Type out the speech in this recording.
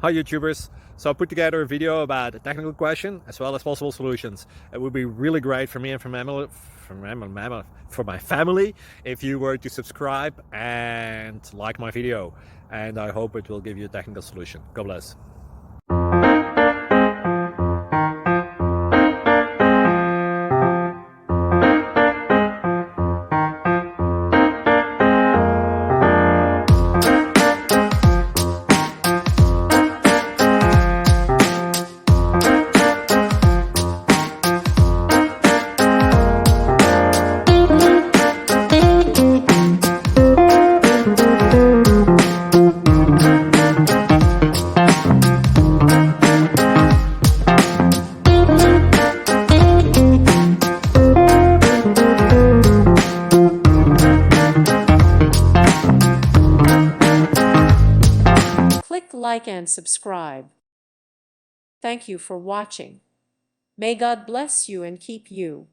Hi YouTubers! So I put together a video about a technical question as well as possible solutions. It would be really great for me and for my family if you were to subscribe and like my video, and I hope it will give you a technical solution. God bless. Click like and subscribe. Thank you for watching. May God bless you and keep you.